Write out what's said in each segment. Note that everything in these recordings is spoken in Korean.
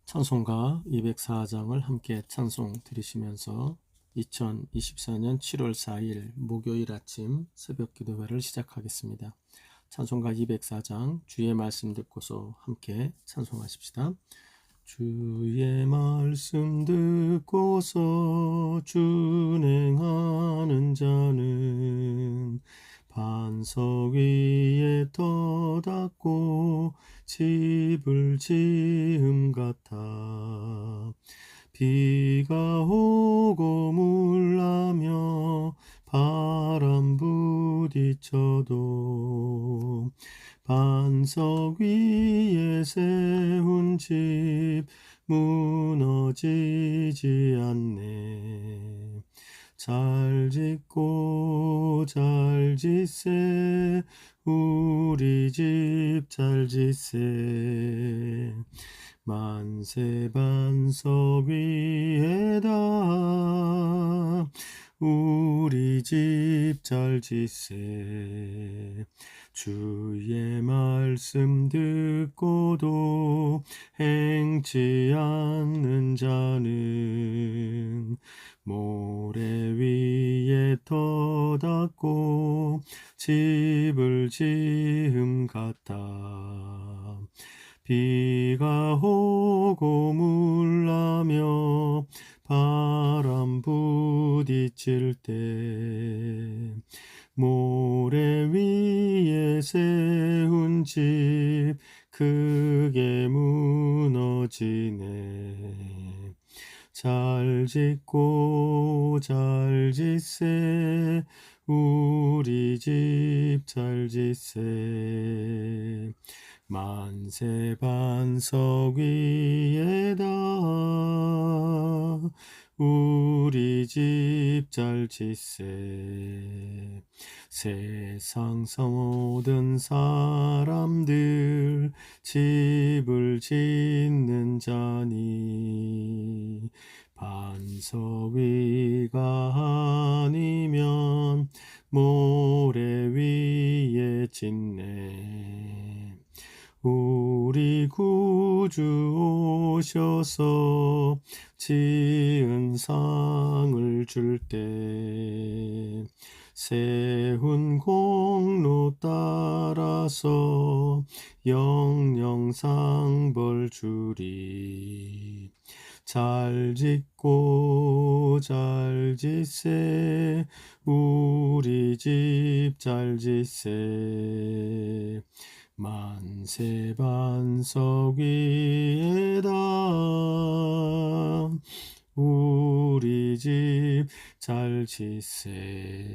찬송가 204장을 함께 찬송 드리시면서 2024년 7월 4일 목요일 아침 새벽 기도회를 시작하겠습니다. 찬송가 204장 주의 말씀 듣고서 함께 찬송하십시다. 주의 말씀 듣고서 준행하는 자는 반석 위에 터닫고 집을 지음 같아. 비가 오고 물나며 바람 부딪혀도 반석 위에 세운 집 무너지지 않네. 잘 짓고 잘 짓세 우리 집 잘 짓세. 만세 반석 위에다 우리 집 잘 짓세. 주의 말씀 듣고도 행치 않는 자는 모래 위에 터닫고 집을 지음 같아. 비가 오고 물나며 바람 부딪힐 때 모래 위에 세운 집 크게 무너지네. 잘 짓고 잘 짓세 우리 집 잘 짓세. 만세 반석 위에다 우리 집 잘 짓세. 세상 모든 사람들 집을 짓는 자니 반석 위가 아니면 모래 위에 짓네. 우리 구주 오셔서 지은 상을 줄 때 세운 공로 따라서 영영 상벌 주리. 잘 짓고 잘 짓세 우리 집 잘 짓세. 만세 반석 위에다 우리 집 잘 짓세.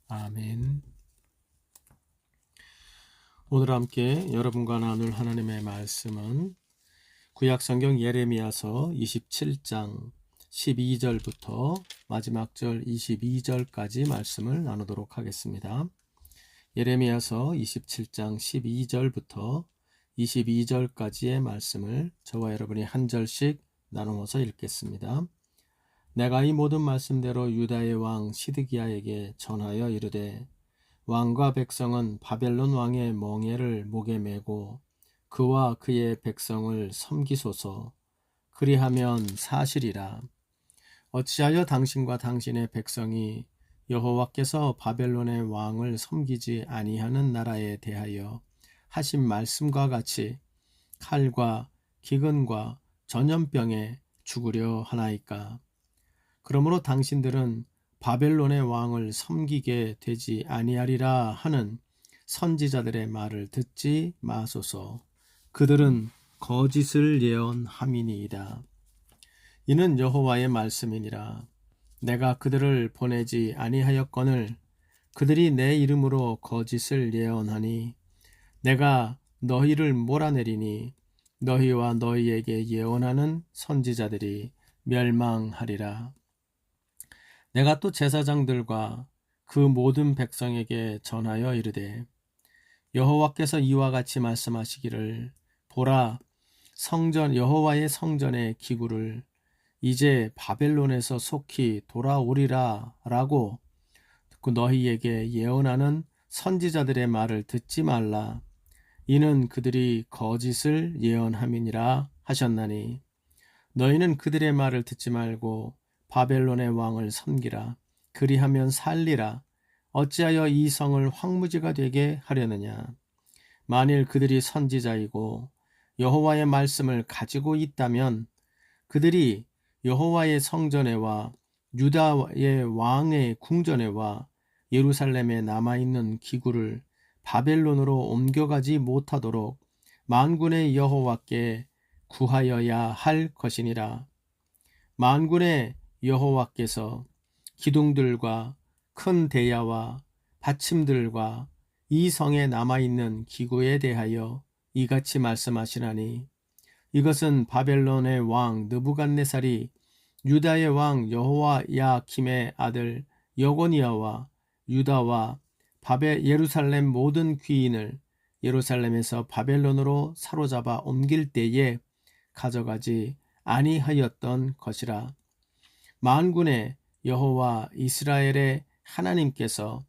아멘. 오늘 함께 여러분과 나눌 하나님의 말씀은 구약성경 예레미야서 27장 12절부터 마지막 절 22절까지 말씀을 나누도록 하겠습니다. 예레미야서 27장 12절부터 22절까지의 말씀을 저와 여러분이 한 절씩 나누어서 읽겠습니다. 내가 이 모든 말씀대로 유다의 왕 시드기야에게 전하여 이르되 왕과 백성은 바벨론 왕의 멍에를 목에 메고 그와 그의 백성을 섬기소서. 그리하면 사실이라. 어찌하여 당신과 당신의 백성이 여호와께서 바벨론의 왕을 섬기지 아니하는 나라에 대하여 하신 말씀과 같이 칼과 기근과 전염병에 죽으려 하나이까. 그러므로 당신들은 바벨론의 왕을 섬기게 되지 아니하리라 하는 선지자들의 말을 듣지 마소서. 그들은 거짓을 예언함이니이다. 이는 여호와의 말씀이니라. 내가 그들을 보내지 아니하였거늘 그들이 내 이름으로 거짓을 예언하니 내가 너희를 몰아내리니 너희와 너희에게 예언하는 선지자들이 멸망하리라. 내가 또 제사장들과 그 모든 백성에게 전하여 이르되 여호와께서 이와 같이 말씀하시기를 보라, 성전 여호와의 성전의 기구를 이제 바벨론에서 속히 돌아오리라 라고 너희에게 예언하는 선지자들의 말을 듣지 말라. 이는 그들이 거짓을 예언함이니라 하셨나니 너희는 그들의 말을 듣지 말고 바벨론의 왕을 섬기라. 그리하면 살리라. 어찌하여 이 성을 황무지가 되게 하려느냐. 만일 그들이 선지자이고 여호와의 말씀을 가지고 있다면 그들이 여호와의 성전에와 유다의 왕의 궁전에와 예루살렘에 남아있는 기구를 바벨론으로 옮겨가지 못하도록 만군의 여호와께 구하여야 할 것이니라. 만군의 여호와께서 기둥들과 큰 대야와 받침들과 이 성에 남아있는 기구에 대하여 이같이 말씀하시나니 이것은 바벨론의 왕 느부갓네살이 유다의 왕 여호야킴의 아들 여고니아와 유다와 예루살렘 모든 귀인을 예루살렘에서 바벨론으로 사로잡아 옮길 때에 가져가지 아니하였던 것이라. 만군의 여호와 이스라엘의 하나님께서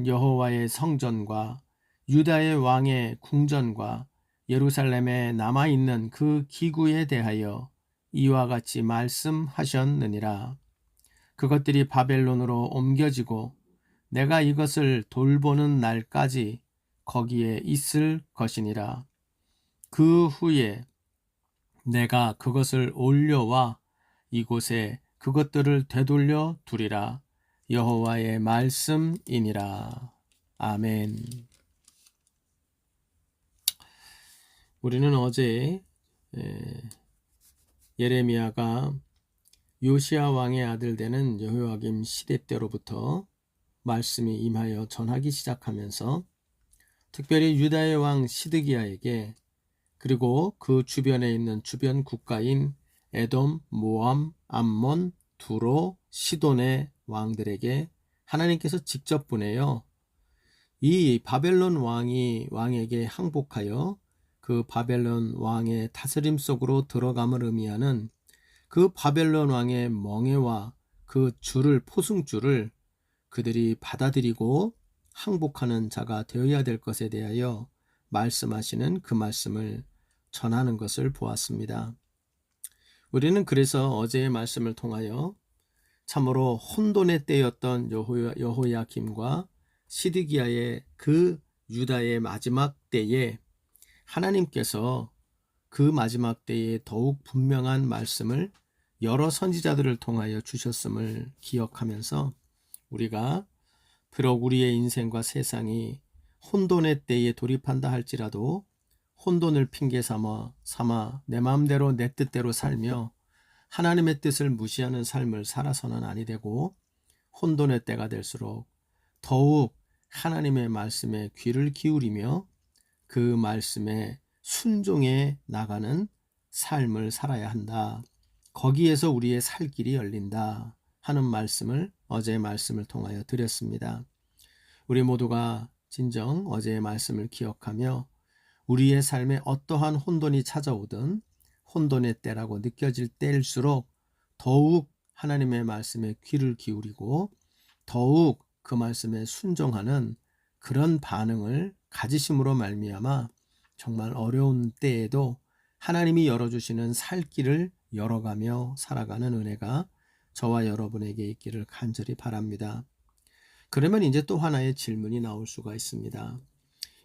여호와의 성전과 유다의 왕의 궁전과 예루살렘에 남아있는 그 기구에 대하여 이와 같이 말씀하셨느니라. 그것들이 바벨론으로 옮겨지고 내가 이것을 돌보는 날까지 거기에 있을 것이니라. 그 후에 내가 그것을 올려와 이곳에 그것들을 되돌려 두리라. 여호와의 말씀이니라. 아멘. 우리는 어제 예레미야가 요시야 왕의 아들 되는 여호야김 시대 때로부터 말씀이 임하여 전하기 시작하면서 특별히 유다의 왕 시드기야에게 그리고 그 주변에 있는 주변 국가인 에돔, 모암, 암몬, 두로, 시돈의 왕들에게 하나님께서 직접 보내요. 이 바벨론 왕에게 항복하여 그 바벨론 왕의 다스림 속으로 들어감을 의미하는 그 바벨론 왕의 멍에와 그 포승줄을 그들이 받아들이고 항복하는 자가 되어야 될 것에 대하여 말씀하시는 그 말씀을 전하는 것을 보았습니다. 우리는 그래서 어제의 말씀을 통하여 참으로 혼돈의 때였던 여호야김과 시드기야의 그 유다의 마지막 때에 하나님께서 그 마지막 때에 더욱 분명한 말씀을 여러 선지자들을 통하여 주셨음을 기억하면서 우리가 비록 우리의 인생과 세상이 혼돈의 때에 돌입한다 할지라도 혼돈을 핑계 삼아 내 마음대로 내 뜻대로 살며 하나님의 뜻을 무시하는 삶을 살아서는 아니 되고 혼돈의 때가 될수록 더욱 하나님의 말씀에 귀를 기울이며 그 말씀에 순종해 나가는 삶을 살아야 한다. 거기에서 우리의 살 길이 열린다 하는 말씀을 어제의 말씀을 통하여 드렸습니다. 우리 모두가 진정 어제의 말씀을 기억하며 우리의 삶에 어떠한 혼돈이 찾아오든 혼돈의 때라고 느껴질 때일수록 더욱 하나님의 말씀에 귀를 기울이고 더욱 그 말씀에 순종하는 그런 반응을 가지심으로 말미암아 정말 어려운 때에도 하나님이 열어주시는 살 길을 열어가며 살아가는 은혜가 저와 여러분에게 있기를 간절히 바랍니다. 그러면 이제 또 하나의 질문이 나올 수가 있습니다.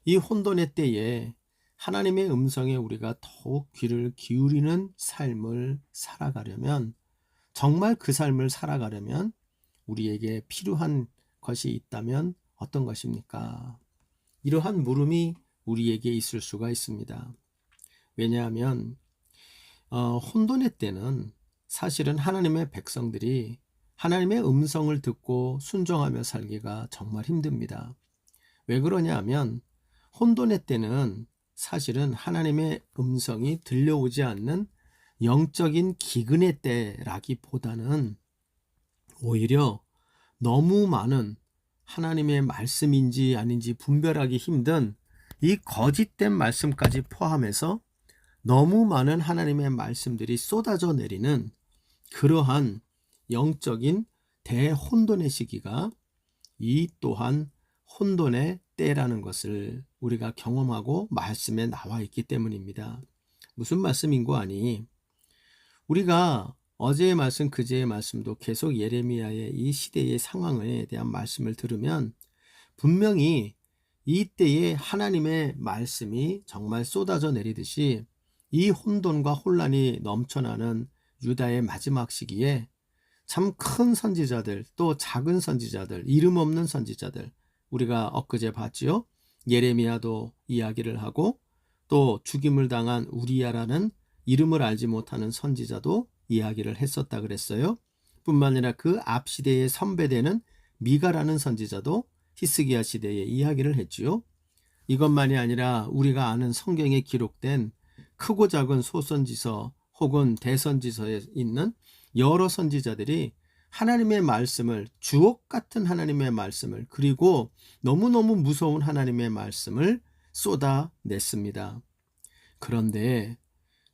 이 혼돈의 때에 하나님의 음성에 우리가 더욱 귀를 기울이는 삶을 살아가려면 정말 그 삶을 살아가려면 우리에게 필요한 것이 있다면 어떤 것입니까? 이러한 물음이 우리에게 있을 수가 있습니다. 왜냐하면 혼돈의 때는 사실은 하나님의 백성들이 하나님의 음성을 듣고 순종하며 살기가 정말 힘듭니다. 왜 그러냐 하면 혼돈의 때는 사실은 하나님의 음성이 들려오지 않는 영적인 기근의 때라기보다는 오히려 너무 많은 하나님의 말씀인지 아닌지 분별하기 힘든 이 거짓된 말씀까지 포함해서 너무 많은 하나님의 말씀들이 쏟아져 내리는 그러한 영적인 대혼돈의 시기가 이 또한 혼돈의 때라는 것을 우리가 경험하고 말씀에 나와 있기 때문입니다. 무슨 말씀인고 하니 우리가 어제의 말씀, 그제의 말씀도 계속 예레미야의 이 시대의 상황에 대한 말씀을 들으면 분명히 이때에 하나님의 말씀이 정말 쏟아져 내리듯이 이 혼돈과 혼란이 넘쳐나는 유다의 마지막 시기에 참 큰 선지자들, 또 작은 선지자들, 이름 없는 선지자들, 우리가 엊그제 봤지요. 예레미야도 이야기를 하고 또 죽임을 당한 우리야라는 이름을 알지 못하는 선지자도 이야기를 했었다 그랬어요. 뿐만 아니라 그 앞 시대의 선배되는 미가라는 선지자도 히스기야 시대에 이야기를 했지요. 이것만이 아니라 우리가 아는 성경에 기록된 크고 작은 소선지서 혹은 대선지서에 있는 여러 선지자들이 하나님의 말씀을, 주옥 같은 하나님의 말씀을, 그리고 너무너무 무서운 하나님의 말씀을 쏟아냈습니다. 그런데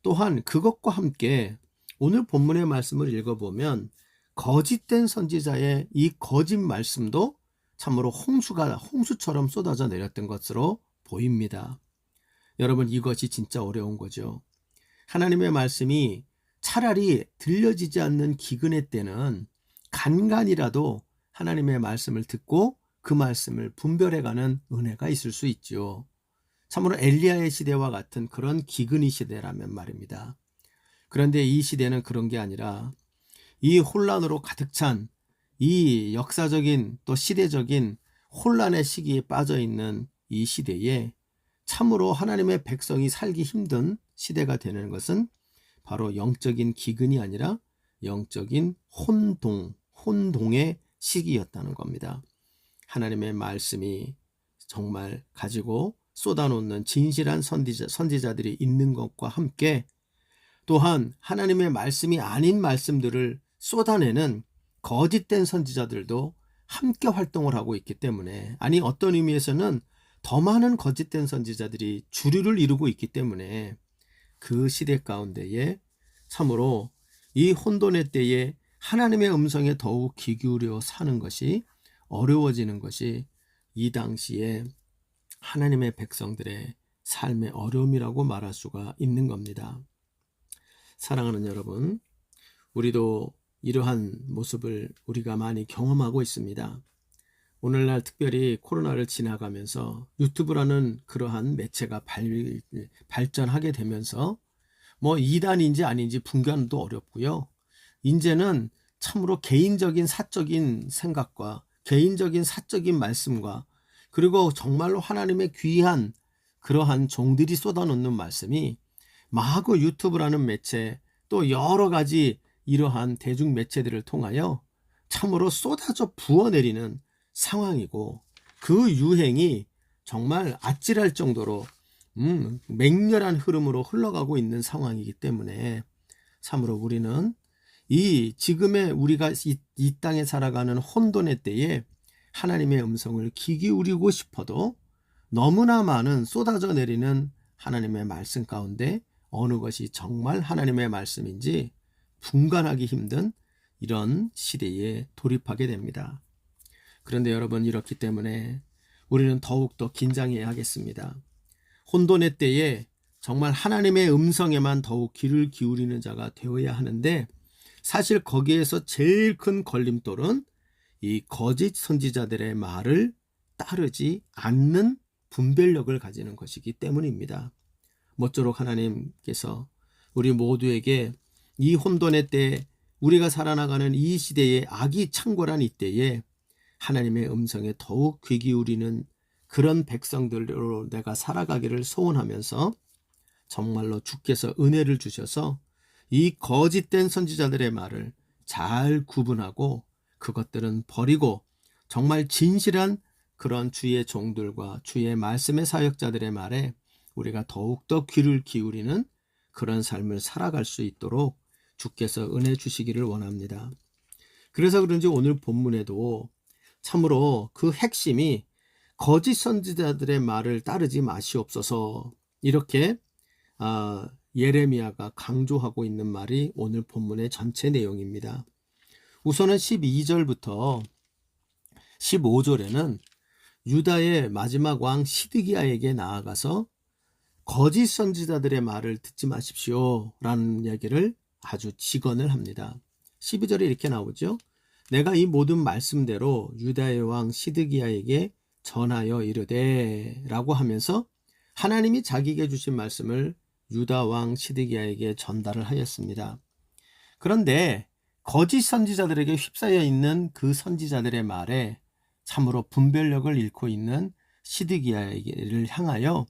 또한 그것과 함께 오늘 본문의 말씀을 읽어보면 거짓된 선지자의 이 거짓 말씀도 참으로 홍수처럼 쏟아져 내렸던 것으로 보입니다. 여러분, 이것이 진짜 어려운 거죠. 하나님의 말씀이 차라리 들려지지 않는 기근의 때는 간간이라도 하나님의 말씀을 듣고 그 말씀을 분별해가는 은혜가 있을 수 있죠. 참으로 엘리야의 시대와 같은 그런 기근의 시대라면 말입니다. 그런데 이 시대는 그런 게 아니라 이 혼란으로 가득 찬 이 역사적인 또 시대적인 혼란의 시기에 빠져 있는 이 시대에 참으로 하나님의 백성이 살기 힘든 시대가 되는 것은 바로 영적인 기근이 아니라 영적인 혼동의 시기였다는 겁니다. 하나님의 말씀이 정말 가지고 쏟아놓는 진실한 선지자들이 있는 것과 함께 또한 하나님의 말씀이 아닌 말씀들을 쏟아내는 거짓된 선지자들도 함께 활동을 하고 있기 때문에, 아니 어떤 의미에서는 더 많은 거짓된 선지자들이 주류를 이루고 있기 때문에 그 시대 가운데에 참으로 이 혼돈의 때에 하나님의 음성에 더욱 귀 기울여 사는 것이 어려워지는 것이 이 당시에 하나님의 백성들의 삶의 어려움이라고 말할 수가 있는 겁니다. 사랑하는 여러분, 우리도 이러한 모습을 우리가 많이 경험하고 있습니다. 오늘날 특별히 코로나를 지나가면서 유튜브라는 그러한 매체가 발전하게 되면서 뭐 이단인지 아닌지 분간도 어렵고요. 이제는 참으로 개인적인 사적인 생각과 개인적인 사적인 말씀과 그리고 정말로 하나님의 귀한 그러한 종들이 쏟아놓는 말씀이 마구 유튜브라는 매체 또 여러 가지 이러한 대중 매체들을 통하여 참으로 쏟아져 부어내리는 상황이고, 그 유행이 정말 아찔할 정도로 맹렬한 흐름으로 흘러가고 있는 상황이기 때문에 참으로 우리는 이 지금의 우리가 이 땅에 살아가는 혼돈의 때에 하나님의 음성을 귀 기울이고 싶어도 너무나 많은 쏟아져 내리는 하나님의 말씀 가운데 어느 것이 정말 하나님의 말씀인지 분간하기 힘든 이런 시대에 돌입하게 됩니다. 그런데 여러분, 이렇기 때문에 우리는 더욱더 긴장해야 하겠습니다. 혼돈의 때에 정말 하나님의 음성에만 더욱 귀를 기울이는 자가 되어야 하는데, 사실 거기에서 제일 큰 걸림돌은 이 거짓 선지자들의 말을 따르지 않는 분별력을 가지는 것이기 때문입니다. 모쪼록 하나님께서 우리 모두에게 이 혼돈의 때, 우리가 살아나가는 이 시대에 악이 창궐한 이때에 하나님의 음성에 더욱 귀 기울이는 그런 백성들로 내가 살아가기를 소원하면서 정말로 주께서 은혜를 주셔서 이 거짓된 선지자들의 말을 잘 구분하고 그것들은 버리고 정말 진실한 그런 주의 종들과 주의 말씀의 사역자들의 말에 우리가 더욱더 귀를 기울이는 그런 삶을 살아갈 수 있도록 주께서 은혜 주시기를 원합니다. 그래서 그런지 오늘 본문에도 참으로 그 핵심이 거짓 선지자들의 말을 따르지 마시옵소서, 이렇게 예레미야가 강조하고 있는 말이 오늘 본문의 전체 내용입니다. 우선은 12절부터 15절에는 유다의 마지막 왕 시드기야에게 나아가서 거짓 선지자들의 말을 듣지 마십시오 라는 얘기를 아주 직언을 합니다. 12절에 이렇게 나오죠. 내가 이 모든 말씀대로 유다의 왕 시드기야에게 전하여 이르되 라고 하면서 하나님이 자기에게 주신 말씀을 유다 왕 시드기야에게 전달을 하였습니다. 그런데 거짓 선지자들에게 휩싸여 있는 그 선지자들의 말에 참으로 분별력을 잃고 있는 시드기야를 향하여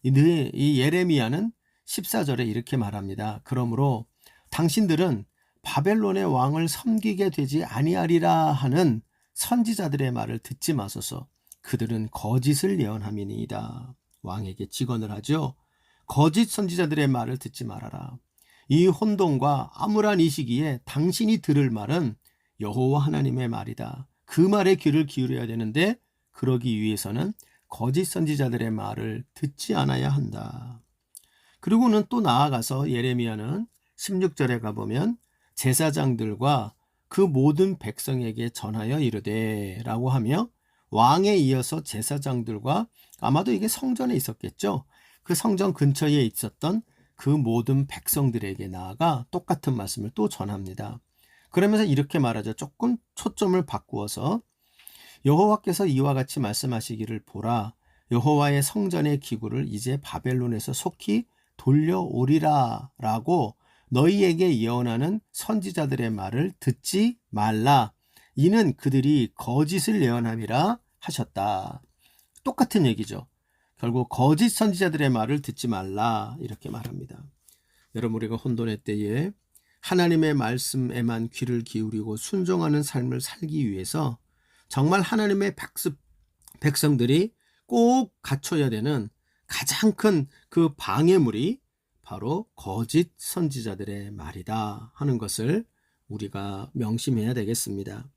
이 예레미야는 14절에 이렇게 말합니다. 그러므로 당신들은 바벨론의 왕을 섬기게 되지 아니하리라 하는 선지자들의 말을 듣지 마소서. 그들은 거짓을 예언함이니이다. 왕에게 직언을 하죠. 거짓 선지자들의 말을 듣지 말아라. 이 혼돈과 암울한 이 시기에 당신이 들을 말은 여호와 하나님의 말이다. 그 말에 귀를 기울여야 되는데 그러기 위해서는 거짓 선지자들의 말을 듣지 않아야 한다. 그리고는 또 나아가서 예레미야는 16절에 가보면 제사장들과 그 모든 백성에게 전하여 이르되 라고 하며 왕에 이어서 제사장들과 아마도 이게 성전에 있었겠죠. 그 성전 근처에 있었던 그 모든 백성들에게 나아가 똑같은 말씀을 또 전합니다. 그러면서 이렇게 말하죠. 조금 초점을 바꾸어서 여호와께서 이와 같이 말씀하시기를 보라. 여호와의 성전의 기구를 이제 바벨론에서 속히 돌려오리라 라고 너희에게 예언하는 선지자들의 말을 듣지 말라. 이는 그들이 거짓을 예언함이라 하셨다. 똑같은 얘기죠. 결국 거짓 선지자들의 말을 듣지 말라 이렇게 말합니다. 여러분 우리가 혼돈의 때에 하나님의 말씀에만 귀를 기울이고 순종하는 삶을 살기 위해서 정말 하나님의 백성들이 꼭 갖춰야 되는 가장 큰 그 방해물이 바로 거짓 선지자들의 말이다 하는 것을 우리가 명심해야 되겠습니다.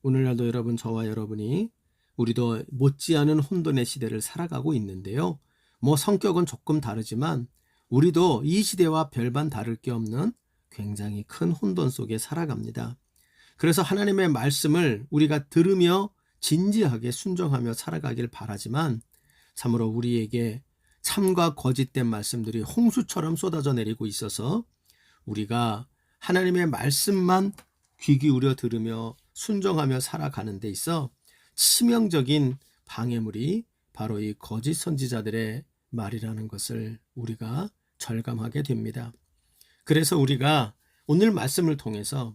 오늘날도 여러분 저와 여러분이 우리도 못지않은 혼돈의 시대를 살아가고 있는데요. 뭐 성격은 조금 다르지만 우리도 이 시대와 별반 다를 게 없는 굉장히 큰 혼돈 속에 살아갑니다. 그래서 하나님의 말씀을 우리가 들으며 진지하게 순종하며 살아가길 바라지만 참으로 우리에게 참과 거짓된 말씀들이 홍수처럼 쏟아져 내리고 있어서 우리가 하나님의 말씀만 귀 기울여 들으며 순종하며 살아가는 데 있어 치명적인 방해물이 바로 이 거짓 선지자들의 말이라는 것을 우리가 절감하게 됩니다. 그래서 우리가 오늘 말씀을 통해서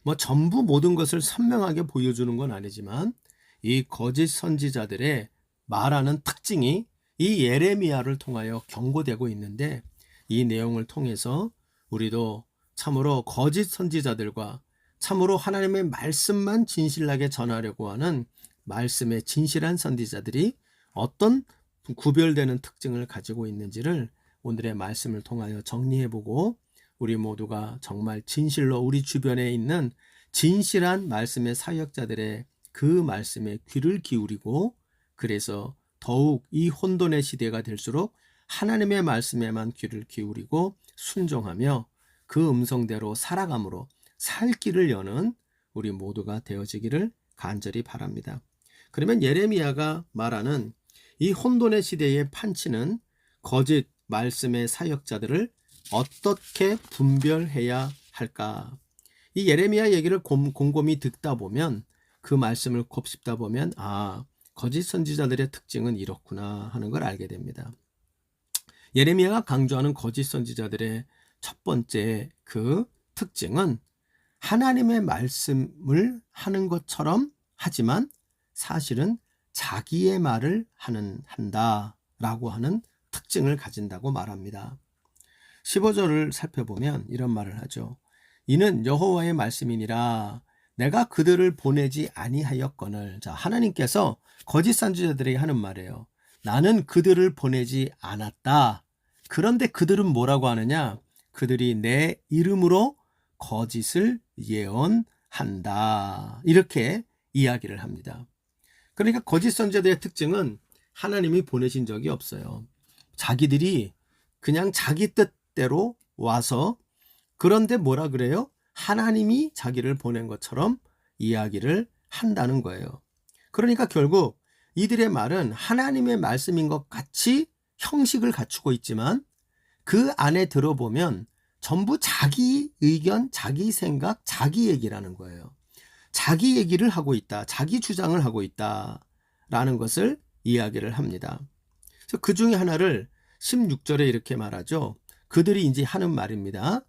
뭐 전부 모든 것을 선명하게 보여주는 건 아니지만 이 거짓 선지자들의 말하는 특징이 이 예레미야를 통하여 경고되고 있는데 이 내용을 통해서 우리도 참으로 거짓 선지자들과 참으로 하나님의 말씀만 진실하게 전하려고 하는 말씀의 진실한 선지자들이 어떤 구별되는 특징을 가지고 있는지를 오늘의 말씀을 통하여 정리해보고 우리 모두가 정말 진실로 우리 주변에 있는 진실한 말씀의 사역자들의 그 말씀에 귀를 기울이고 그래서 더욱 이 혼돈의 시대가 될수록 하나님의 말씀에만 귀를 기울이고 순종하며 그 음성대로 살아감으로 살 길을 여는 우리 모두가 되어지기를 간절히 바랍니다. 그러면 예레미야가 말하는 이 혼돈의 시대에 판치는 거짓 말씀의 사역자들을 어떻게 분별해야 할까? 이 예레미야 얘기를 곰곰이 듣다 보면 그 말씀을 곱씹다 보면 거짓 선지자들의 특징은 이렇구나 하는 걸 알게 됩니다. 예레미야가 강조하는 거짓 선지자들의 첫 번째 그 특징은 하나님의 말씀을 하는 것처럼 하지만 사실은 자기의 말을 한다라고 하는 특징을 가진다고 말합니다. 15절을 살펴보면 이런 말을 하죠. 이는 여호와의 말씀이니라 내가 그들을 보내지 아니하였거늘. 자, 하나님께서 거짓 선지자들에게 하는 말이에요. 나는 그들을 보내지 않았다. 그런데 그들은 뭐라고 하느냐? 그들이 내 이름으로 거짓을 예언한다. 이렇게 이야기를 합니다. 그러니까 거짓 선지자들의 특징은 하나님이 보내신 적이 없어요. 자기들이 그냥 자기 뜻대로 와서 그런데 뭐라 그래요? 하나님이 자기를 보낸 것처럼 이야기를 한다는 거예요. 그러니까 결국 이들의 말은 하나님의 말씀인 것 같이 형식을 갖추고 있지만 그 안에 들어보면 전부 자기 의견, 자기 생각, 자기 얘기라는 거예요. 자기 얘기를 하고 있다. 자기 주장을 하고 있다라는 것을 이야기를 합니다. 그래서 그 중에 하나를 16절에 이렇게 말하죠. 그들이 이제 하는 말입니다.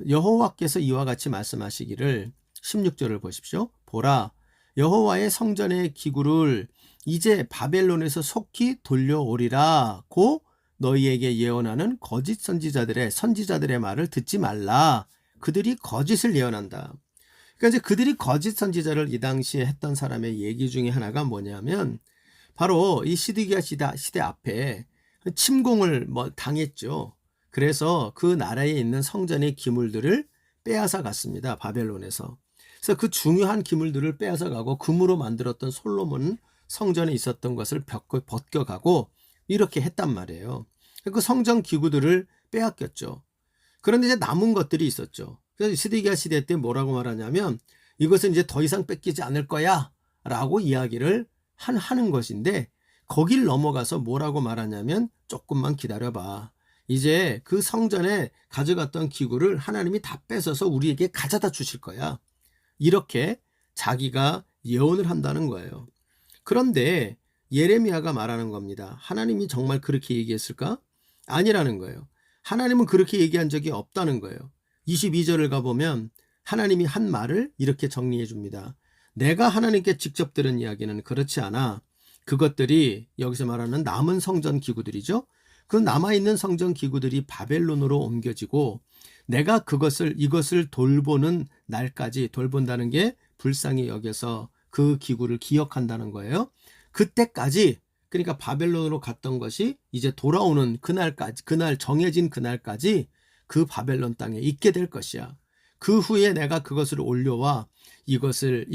여호와께서 이와 같이 말씀하시기를 16절을 보십시오. 보라, 여호와의 성전의 기구를 이제 바벨론에서 속히 돌려오리라 고 너희에게 예언하는 거짓 선지자들의 말을 듣지 말라. 그들이 거짓을 예언한다. 그러니까 이제 그들이 거짓 선지자를 이 당시에 했던 사람의 얘기 중에 하나가 뭐냐면 바로 이 시드기야 시대 앞에 침공을 당했죠. 그래서 그 나라에 있는 성전의 기물들을 빼앗아 갔습니다. 바벨론에서. 그래서 그 중요한 기물들을 빼앗아 가고 금으로 만들었던 솔로몬 성전에 있었던 것을 벗겨가고 이렇게 했단 말이에요. 그 성전 기구들을 빼앗겼죠. 그런데 이제 남은 것들이 있었죠. 그래서 시드기야 시대 때 뭐라고 말하냐면 이것은 이제 더 이상 뺏기지 않을 거야 라고 이야기를 하는 것인데 거길 넘어가서 뭐라고 말하냐면 조금만 기다려봐. 이제 그 성전에 가져갔던 기구를 하나님이 다 뺏어서 우리에게 가져다 주실 거야. 이렇게 자기가 예언을 한다는 거예요. 그런데 예레미야가 말하는 겁니다. 하나님이 정말 그렇게 얘기했을까? 아니라는 거예요. 하나님은 그렇게 얘기한 적이 없다는 거예요. 22절을 가보면 하나님이 한 말을 이렇게 정리해 줍니다. 내가 하나님께 직접 들은 이야기는 그렇지 않아. 그것들이 여기서 말하는 남은 성전 기구들이죠. 그 남아있는 성전 기구들이 바벨론으로 옮겨지고 내가 이것을 돌보는 날까지 돌본다는 게 불쌍히 여겨서 그 기구를 기억한다는 거예요. 그때까지 그러니까 바벨론으로 갔던 것이 이제 돌아오는 그날까지 그날 정해진 그날까지 그 바벨론 땅에 있게 될 것이야. 그 후에 내가 그것을 올려와 이곳에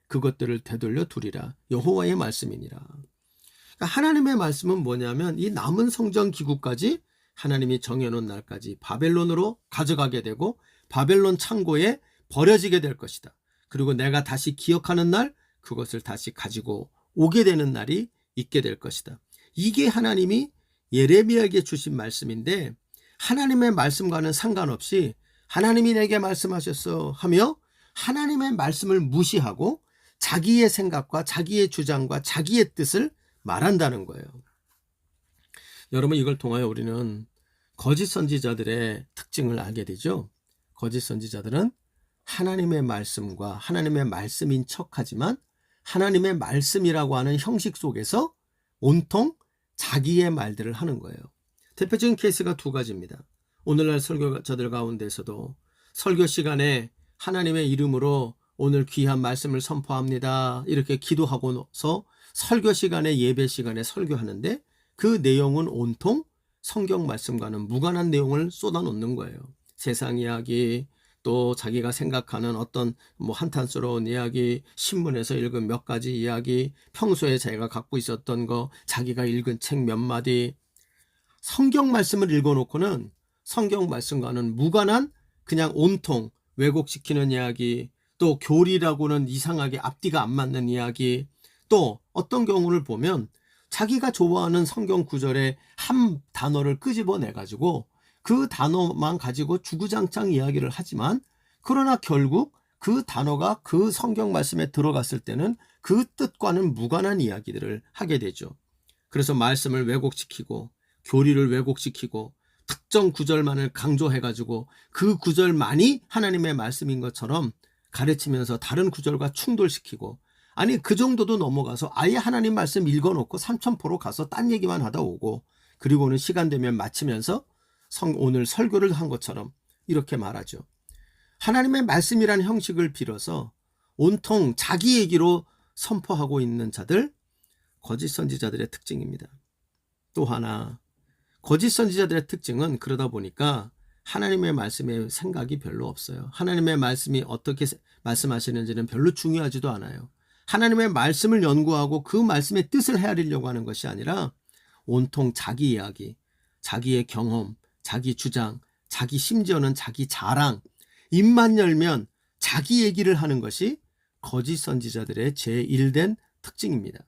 그것들을 되돌려 두리라. 여호와의 말씀이니라. 그러니까 하나님의 말씀은 뭐냐면 이 남은 성전 기구까지 하나님이 정해놓은 날까지 바벨론으로 가져가게 되고 바벨론 창고에 버려지게 될 것이다. 그리고 내가 다시 기억하는 날 그것을 다시 가지고 오게 되는 날이 있게 될 것이다. 이게 하나님이 예레미야에게 주신 말씀인데 하나님의 말씀과는 상관없이 하나님이 내게 말씀하셨어 하며 하나님의 말씀을 무시하고 자기의 생각과 자기의 주장과 자기의 뜻을 말한다는 거예요. 여러분 이걸 통하여 우리는 거짓 선지자들의 특징을 알게 되죠. 거짓 선지자들은 하나님의 말씀과 하나님의 말씀인 척하지만 하나님의 말씀이라고 하는 형식 속에서 온통 자기의 말들을 하는 거예요. 대표적인 케이스가 두 가지입니다. 오늘날 설교자들 가운데서도 설교 시간에 하나님의 이름으로 오늘 귀한 말씀을 선포합니다. 이렇게 기도하고서 설교 시간에 예배 시간에 설교하는데 그 내용은 온통 성경 말씀과는 무관한 내용을 쏟아놓는 거예요. 세상 이야기, 또 자기가 생각하는 어떤 한탄스러운 이야기, 신문에서 읽은 몇 가지 이야기, 평소에 자기가 갖고 있었던 거, 자기가 읽은 책 몇 마디, 성경 말씀을 읽어놓고는 성경 말씀과는 무관한 그냥 온통 왜곡시키는 이야기, 또 교리라고는 이상하게 앞뒤가 안 맞는 이야기, 또 어떤 경우를 보면 자기가 좋아하는 성경 구절의 한 단어를 끄집어내가지고 그 단어만 가지고 주구장창 이야기를 하지만 그러나 결국 그 단어가 그 성경 말씀에 들어갔을 때는 그 뜻과는 무관한 이야기들을 하게 되죠. 그래서 말씀을 왜곡시키고 교리를 왜곡시키고 특정 구절만을 강조해가지고 그 구절만이 하나님의 말씀인 것처럼 가르치면서 다른 구절과 충돌시키고 아니 그 정도도 넘어가서 아예 하나님 말씀 읽어놓고 삼천포로 가서 딴 얘기만 하다 오고 그리고는 시간 되면 마치면서 오늘 설교를 한 것처럼 이렇게 말하죠. 하나님의 말씀이라는 형식을 빌어서 온통 자기 얘기로 선포하고 있는 자들, 거짓 선지자들의 특징입니다. 또 하나, 거짓 선지자들의 특징은 그러다 보니까 하나님의 말씀에 생각이 별로 없어요. 하나님의 말씀이 어떻게 말씀하시는지는 별로 중요하지도 않아요. 하나님의 말씀을 연구하고 그 말씀의 뜻을 헤아리려고 하는 것이 아니라 온통 자기 이야기, 자기의 경험, 자기 주장, 자기 심지어는 자기 자랑, 입만 열면 자기 얘기를 하는 것이 거짓 선지자들의 제1된 특징입니다.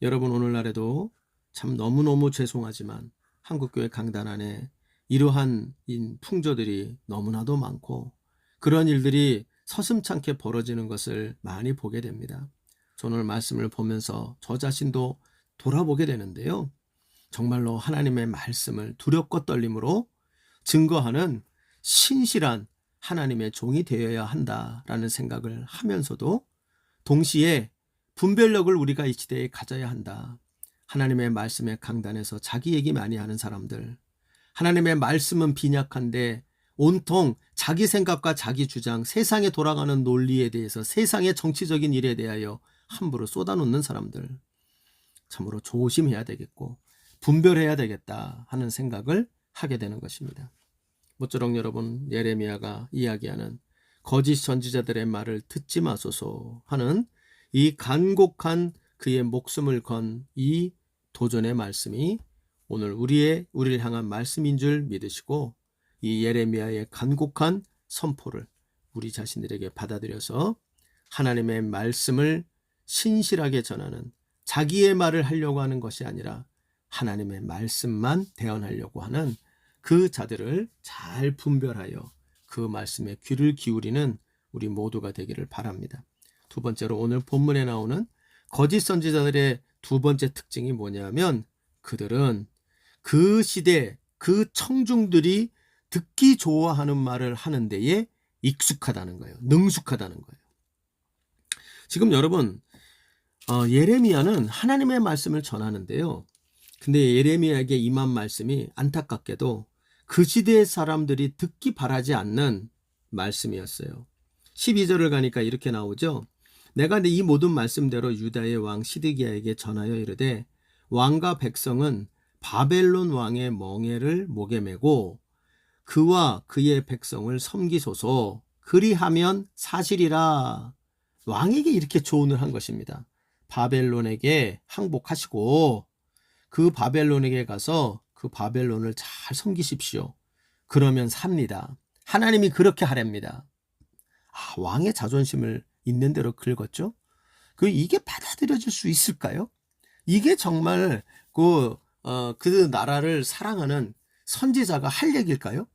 여러분, 오늘날에도 참 너무너무 죄송하지만 한국교회 강단 안에 이러한 풍조들이 너무나도 많고 그런 일들이 서슴찮게 벌어지는 것을 많이 보게 됩니다. 오늘 말씀을 보면서 저 자신도 돌아보게 되는데요. 정말로 하나님의 말씀을 두렵고 떨림으로 증거하는 신실한 하나님의 종이 되어야 한다라는 생각을 하면서도 동시에 분별력을 우리가 이 시대에 가져야 한다. 하나님의 말씀의 강단에서 자기 얘기 많이 하는 사람들, 하나님의 말씀은 빈약한데 온통 자기 생각과 자기 주장, 세상에 돌아가는 논리에 대해서 세상의 정치적인 일에 대하여 함부로 쏟아놓는 사람들, 참으로 조심해야 되겠고 분별해야 되겠다 하는 생각을 하게 되는 것입니다. 모쪼록 여러분, 예레미야가 이야기하는 거짓 선지자들의 말을 듣지 마소서 하는 이 간곡한 그의 목숨을 건 이 도전의 말씀이 오늘 우리를 향한 말씀인 줄 믿으시고 이 예레미야의 간곡한 선포를 우리 자신들에게 받아들여서 하나님의 말씀을 신실하게 전하는, 자기의 말을 하려고 하는 것이 아니라 하나님의 말씀만 대언하려고 하는 그 자들을 잘 분별하여 그 말씀에 귀를 기울이는 우리 모두가 되기를 바랍니다. 두 번째로 오늘 본문에 나오는 거짓 선지자들의 두 번째 특징이 뭐냐면 그들은 그 시대 그 청중들이 듣기 좋아하는 말을 하는 데에 익숙하다는 거예요. 능숙하다는 거예요. 지금 여러분, 예레미야는 하나님의 말씀을 전하는데요. 근데 예레미야에게 임한 말씀이 안타깝게도 그 시대의 사람들이 듣기 바라지 않는 말씀이었어요. 12절을 가니까 이렇게 나오죠. 내가 이 모든 말씀대로 유다의 왕 시드기야에게 전하여 이르되 왕과 백성은 바벨론 왕의 멍에를 목에 메고 그와 그의 백성을 섬기소서. 그리하면 사실이라. 왕에게 이렇게 조언을 한 것입니다. 바벨론에게 항복하시고 그 바벨론에게 가서 그 바벨론을 잘 섬기십시오. 그러면 삽니다. 하나님이 그렇게 하랍니다. 왕의 자존심을 있는 대로 긁었죠. 이게 받아들여질 수 있을까요? 이게 정말 그 나라를 사랑하는 선지자가 할 얘기일까요?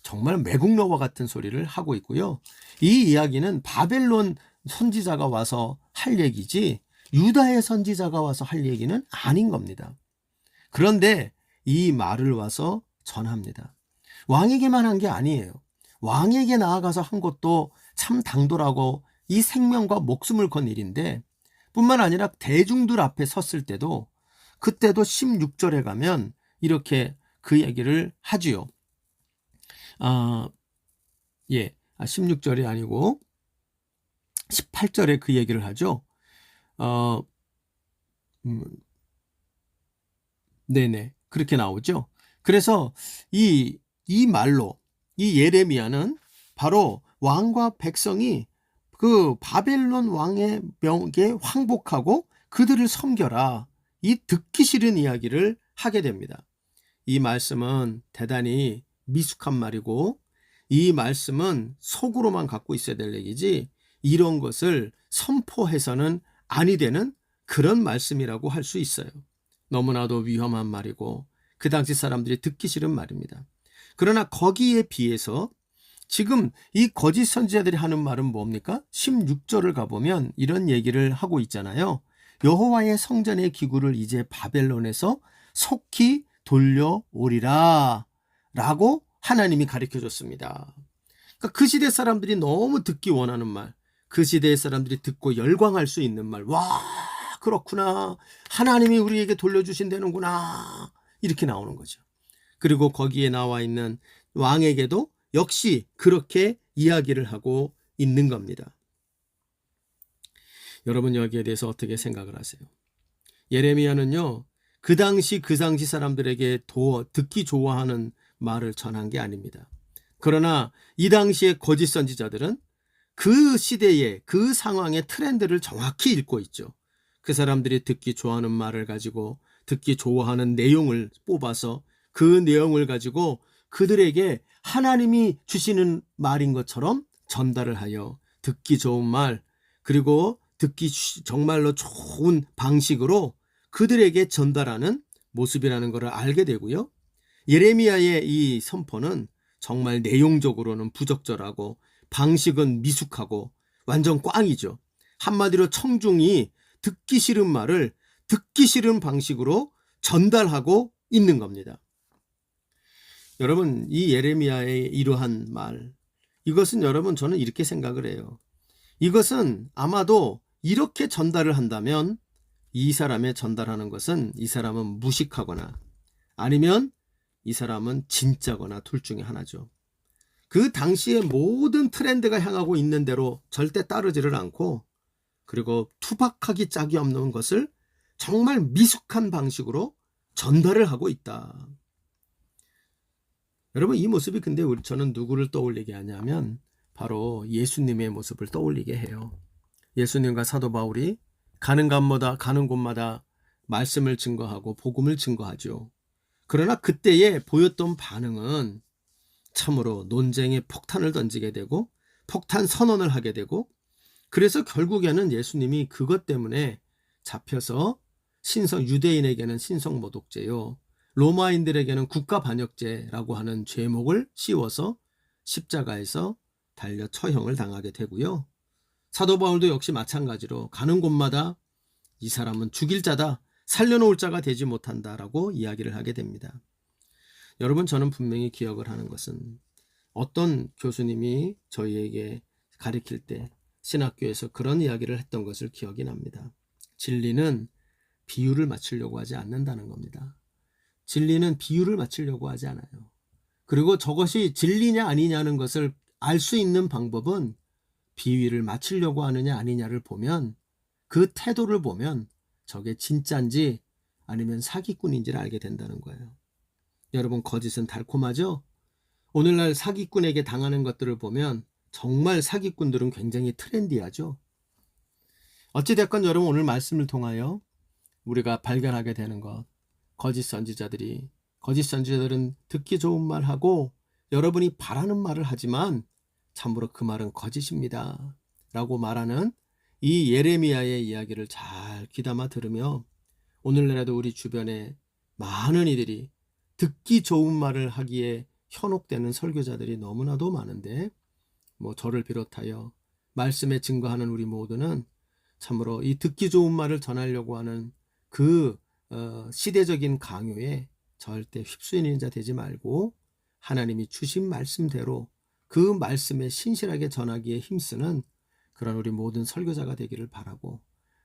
정말 매국노와 같은 소리를 하고 있고요. 이 이야기는 바벨론 선지자가 와서 할 얘기지 유다의 선지자가 와서 할 얘기는 아닌 겁니다. 그런데 이 말을 와서 전합니다. 왕에게만 한 게 아니에요. 왕에게 나아가서 한 것도 참 당돌하고 이 생명과 목숨을 건 일인데 뿐만 아니라 대중들 앞에 섰을 때도 그때도 16절에 가면 이렇게 그 얘기를 하지요. 16절이 아니고 18절에 그 얘기를 하죠. 네네, 그렇게 나오죠. 그래서 이 말로 이 예레미야는 바로 왕과 백성이 그 바벨론 왕의 명에 항복하고 그들을 섬겨라, 이 듣기 싫은 이야기를 하게 됩니다. 이 말씀은 대단히 미숙한 말이고 이 말씀은 속으로만 갖고 있어야 될 얘기지 이런 것을 선포해서는 아니 되는 그런 말씀이라고 할 수 있어요. 너무나도 위험한 말이고 그 당시 사람들이 듣기 싫은 말입니다. 그러나 거기에 비해서 지금 이 거짓 선지자들이 하는 말은 뭡니까? 16절을 가보면 이런 얘기를 하고 있잖아요. 여호와의 성전의 기구를 이제 바벨론에서 속히 돌려오리라 라고 하나님이 가르쳐 줬습니다. 그러니까 그 시대 사람들이 너무 듣기 원하는 말, 그 시대의 사람들이 듣고 열광할 수 있는 말, 와 그렇구나, 하나님이 우리에게 돌려주신다는구나, 이렇게 나오는 거죠. 그리고 거기에 나와 있는 왕에게도 역시 그렇게 이야기를 하고 있는 겁니다. 여러분 여기에 대해서 어떻게 생각을 하세요? 예레미야는요, 그 당시 사람들에게 듣기 좋아하는 말을 전한 게 아닙니다. 그러나 이 당시의 거짓 선지자들은 그 시대의 그 상황의 트렌드를 정확히 읽고 있죠. 그 사람들이 듣기 좋아하는 말을 가지고 듣기 좋아하는 내용을 뽑아서 그 내용을 가지고 그들에게 하나님이 주시는 말인 것처럼 전달을 하여 듣기 좋은 말, 그리고 듣기 정말로 좋은 방식으로 그들에게 전달하는 모습이라는 것을 알게 되고요. 예레미야의 이 선포는 정말 내용적으로는 부적절하고 방식은 미숙하고 완전 꽝이죠. 한마디로 청중이 듣기 싫은 말을 듣기 싫은 방식으로 전달하고 있는 겁니다. 여러분, 이 예레미야의 이러한 말, 이것은 여러분 저는 이렇게 생각을 해요. 이것은 아마도 이렇게 전달을 한다면 이 사람의 전달하는 것은 이 사람은 무식하거나 아니면 이 사람은 진짜거나 둘 중에 하나죠. 그 당시에 모든 트렌드가 향하고 있는 대로 절대 따르지를 않고 그리고 투박하기 짝이 없는 것을 정말 미숙한 방식으로 전달을 하고 있다. 여러분, 이 모습이 근데 저는 누구를 떠올리게 하냐면 바로 예수님의 모습을 떠올리게 해요. 예수님과 사도 바울이 가는 곳마다 말씀을 증거하고 복음을 증거하죠. 그러나 그때에 보였던 반응은 참으로 논쟁에 폭탄을 던지게 되고 폭탄 선언을 하게 되고 그래서 결국에는 예수님이 그것 때문에 잡혀서 유대인에게는 신성모독죄요, 로마인들에게는 국가반역죄라고 하는 죄목을 씌워서 십자가에서 달려 처형을 당하게 되고요. 사도 바울도 역시 마찬가지로 가는 곳마다 이 사람은 죽일 자다, 살려놓을 자가 되지 못한다라고 이야기를 하게 됩니다. 여러분, 저는 분명히 기억을 하는 것은 어떤 교수님이 저희에게 가르칠 때 신학교에서 그런 이야기를 했던 것을 기억이 납니다. 진리는 비유를 맞추려고 하지 않는다는 겁니다. 진리는 비유를 맞추려고 하지 않아요. 그리고 저것이 진리냐 아니냐는 것을 알 수 있는 방법은 비유를 맞추려고 하느냐 아니냐를 보면, 그 태도를 보면 저게 진짜인지 아니면 사기꾼인지를 알게 된다는 거예요. 여러분, 거짓은 달콤하죠? 오늘날 사기꾼에게 당하는 것들을 보면 정말 사기꾼들은 굉장히 트렌디하죠. 어찌됐건 여러분, 오늘 말씀을 통하여 우리가 발견하게 되는 것, 거짓 선지자들은 듣기 좋은 말하고 여러분이 바라는 말을 하지만 참으로 그 말은 거짓입니다 라고 말하는 이 예레미야의 이야기를 잘 귀담아 들으며 오늘날에도 우리 주변에 많은 이들이 듣기 좋은 말을 하기에 현혹되는 설교자들이 너무나도 많은데, 저를 비롯하여 말씀에 증거하는 우리 모두는 참으로 이 듣기 좋은 말을 전하려고 하는 그 시대적인 강요에 절대 휩쓸리는 자 되지 말고 하나님이 주신 말씀대로 그 말씀에 신실하게 전하기에 힘쓰는 그런 우리 모든 설교자가 되기를 바라고,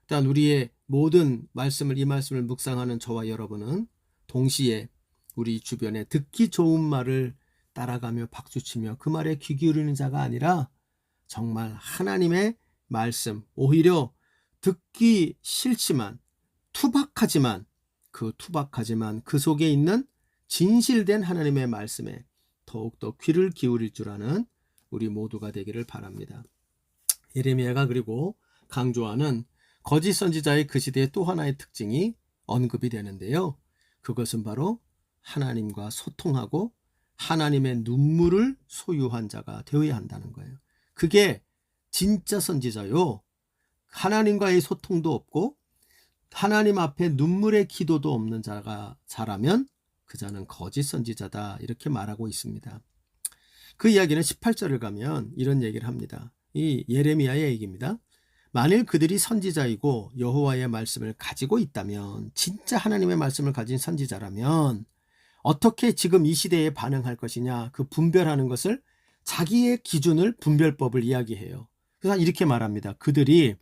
또한 우리의 모든 이 말씀을 묵상하는 저와 여러분은 동시에 우리 주변에 듣기 좋은 말을 따라가며 박수치며 그 말에 귀 기울이는 자가 아니라 정말 하나님의 말씀, 오히려 듣기 싫지만 투박하지만 그 속에 있는 진실된 하나님의 말씀에 더욱더 귀를 기울일 줄 아는 우리 모두가 되기를 바랍니다. 예레미야가 그리고 강조하는 거짓 선지자의 그 시대의 또 하나의 특징이 언급이 되는데요. 그것은 바로 하나님과 소통하고 하나님의 눈물을 소유한 자가 되어야 한다는 거예요. 그게 진짜 선지자요. 하나님과의 소통도 없고 하나님 앞에 눈물의 기도도 없는 자라면 그 자는 거짓 선지자다, 이렇게 말하고 있습니다. 그 이야기는 18절을 가면 이런 얘기를 합니다. 이 예레미야의 얘기입니다. 만일 그들이 선지자이고 여호와의 말씀을 가지고 있다면, 진짜 하나님의 말씀을 가진 선지자라면 어떻게 지금 이 시대에 반응할 것이냐, 그 분별하는 것을 자기의 기준을, 분별법을 이야기해요. 그래서 이렇게 말합니다. 그들이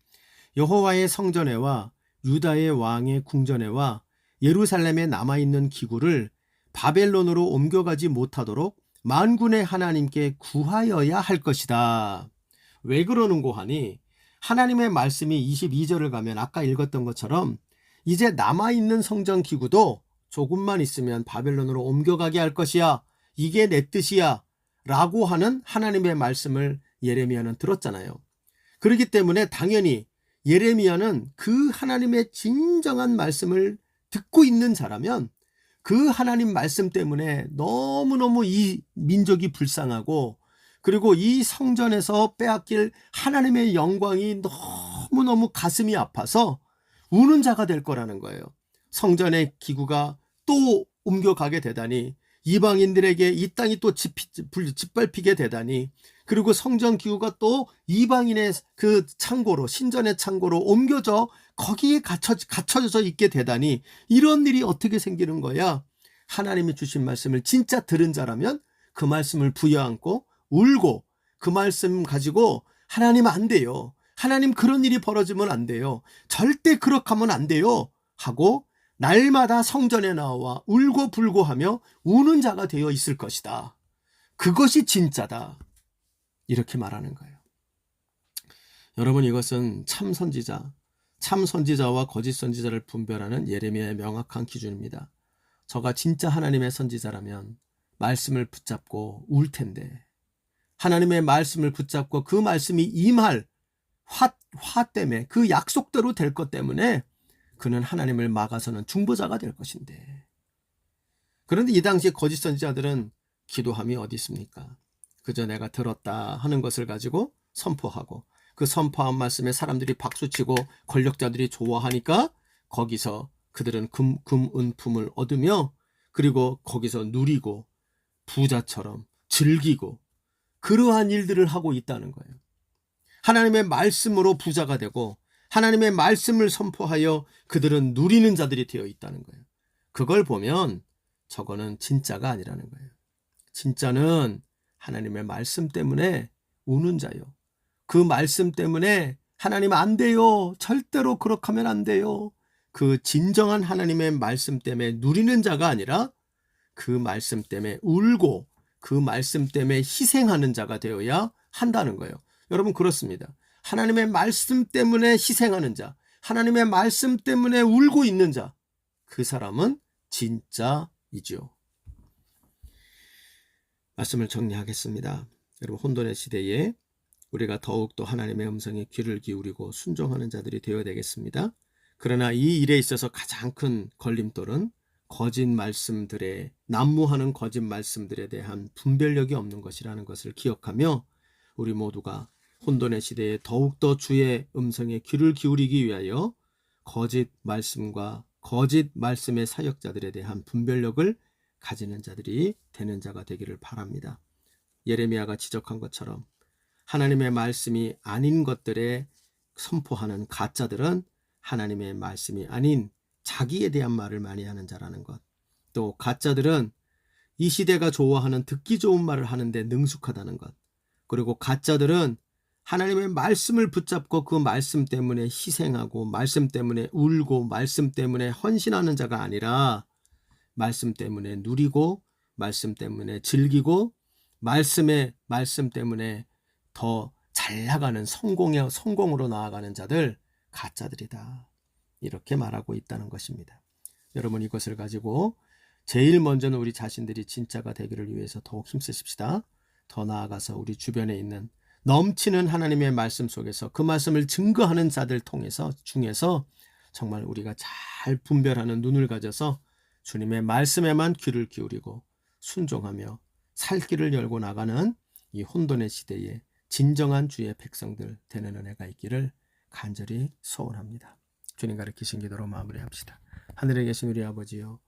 여호와의 성전에와 유다의 왕의 궁전에와 예루살렘에 남아있는 기구를 바벨론으로 옮겨가지 못하도록 만군의 하나님께 구하여야 할 것이다. 왜 그러는고 하니, 하나님의 말씀이 22절을 가면 아까 읽었던 것처럼 이제 남아있는 성전 기구도 조금만 있으면 바벨론으로 옮겨가게 할 것이야, 이게 내 뜻이야 라고 하는 하나님의 말씀을 예레미야는 들었잖아요. 그렇기 때문에 당연히 예레미야는 그 하나님의 진정한 말씀을 듣고 있는 자라면 그 하나님 말씀 때문에 너무너무 이 민족이 불쌍하고, 그리고 이 성전에서 빼앗길 하나님의 영광이 너무너무 가슴이 아파서 우는 자가 될 거라는 거예요. 성전의 기구가 또 옮겨가게 되다니, 이방인들에게 이 땅이 또 짓밟히게 되다니, 그리고 성전 기구가 또 이방인의 그 창고로, 신전의 창고로 옮겨져 거기에 갇혀져 있게 되다니, 이런 일이 어떻게 생기는 거야? 하나님이 주신 말씀을 진짜 들은 자라면 그 말씀을 부여안고 울고, 그 말씀 가지고 하나님 안 돼요, 하나님 그런 일이 벌어지면 안 돼요, 절대 그렇게 하면 안 돼요 하고 날마다 성전에 나와 울고 불고 하며 우는 자가 되어 있을 것이다. 그것이 진짜다. 이렇게 말하는 거예요. 여러분, 이것은 참 선지자와 거짓 선지자를 분별하는 예레미야의 명확한 기준입니다. 저가 진짜 하나님의 선지자라면 말씀을 붙잡고 울 텐데, 하나님의 말씀을 붙잡고 그 말씀이 임할 화 때문에, 그 약속대로 될 것 때문에 그는 하나님을 막아서는 중보자가 될 것인데, 그런데 이 당시 거짓 선지자들은 기도함이 어디 있습니까? 그저 내가 들었다 하는 것을 가지고 선포하고, 그 선포한 말씀에 사람들이 박수치고 권력자들이 좋아하니까 거기서 그들은 금은품을 얻으며, 그리고 거기서 누리고 부자처럼 즐기고 그러한 일들을 하고 있다는 거예요. 하나님의 말씀으로 부자가 되고 하나님의 말씀을 선포하여 그들은 누리는 자들이 되어 있다는 거예요. 그걸 보면 저거는 진짜가 아니라는 거예요. 진짜는 하나님의 말씀 때문에 우는 자요, 그 말씀 때문에 하나님 안 돼요, 절대로 그렇게 하면 안 돼요, 그 진정한 하나님의 말씀 때문에 누리는 자가 아니라 그 말씀 때문에 울고 그 말씀 때문에 희생하는 자가 되어야 한다는 거예요. 여러분, 그렇습니다. 하나님의 말씀 때문에 희생하는 자, 하나님의 말씀 때문에 울고 있는 자, 그 사람은 진짜이죠. 말씀을 정리하겠습니다. 여러분, 혼돈의 시대에 우리가 더욱더 하나님의 음성에 귀를 기울이고 순종하는 자들이 되어야 되겠습니다. 그러나 이 일에 있어서 가장 큰 걸림돌은 거짓 말씀들에, 난무하는 거짓 말씀들에 대한 분별력이 없는 것이라는 것을 기억하며, 우리 모두가 혼돈의 시대에 더욱더 주의 음성에 귀를 기울이기 위하여 거짓 말씀과 거짓 말씀의 사역자들에 대한 분별력을 가지는 자들이 되는 자가 되기를 바랍니다. 예레미야가 지적한 것처럼 하나님의 말씀이 아닌 것들에 선포하는 가짜들은 하나님의 말씀이 아닌 자기에 대한 말을 많이 하는 자라는 것, 또 가짜들은 이 시대가 좋아하는 듣기 좋은 말을 하는데 능숙하다는 것, 그리고 가짜들은 하나님의 말씀을 붙잡고 그 말씀 때문에 희생하고 말씀 때문에 울고 말씀 때문에 헌신하는 자가 아니라 말씀 때문에 누리고 말씀 때문에 즐기고 말씀 때문에 더 잘 나가는 성공으로 나아가는 자들, 가짜들이다. 이렇게 말하고 있다는 것입니다. 여러분, 이것을 가지고 제일 먼저는 우리 자신들이 진짜가 되기를 위해서 더욱 힘쓰십시다. 더 나아가서 우리 주변에 있는 넘치는 하나님의 말씀 속에서 그 말씀을 증거하는 자들 중에서 정말 우리가 잘 분별하는 눈을 가져서 주님의 말씀에만 귀를 기울이고 순종하며 살 길을 열고 나가는 이 혼돈의 시대에 진정한 주의 백성들 되는 은혜가 있기를 간절히 소원합니다. 주님 가르치신 기도로 마무리합시다. 하늘에 계신 우리 아버지여,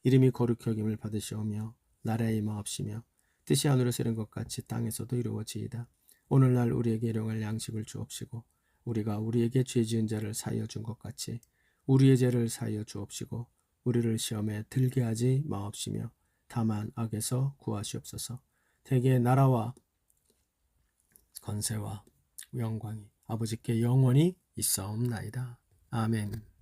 이름이 거룩히 여김을 받으시오며 나라에 임하옵시며 뜻이 하늘에서 이룬 것 같이 땅에서도 이루어지이다. 오늘날 우리에게 일용할 양식을 주옵시고 우리가 우리에게 죄 지은 자를 사하여 준 것 같이 우리의 죄를 사하여 주옵시고 우리를 시험에 들게 하지 마옵시며 다만 악에서 구하시옵소서. 대개 나라와 건세와 영광이 아버지께 영원히 있사옵나이다. 아멘.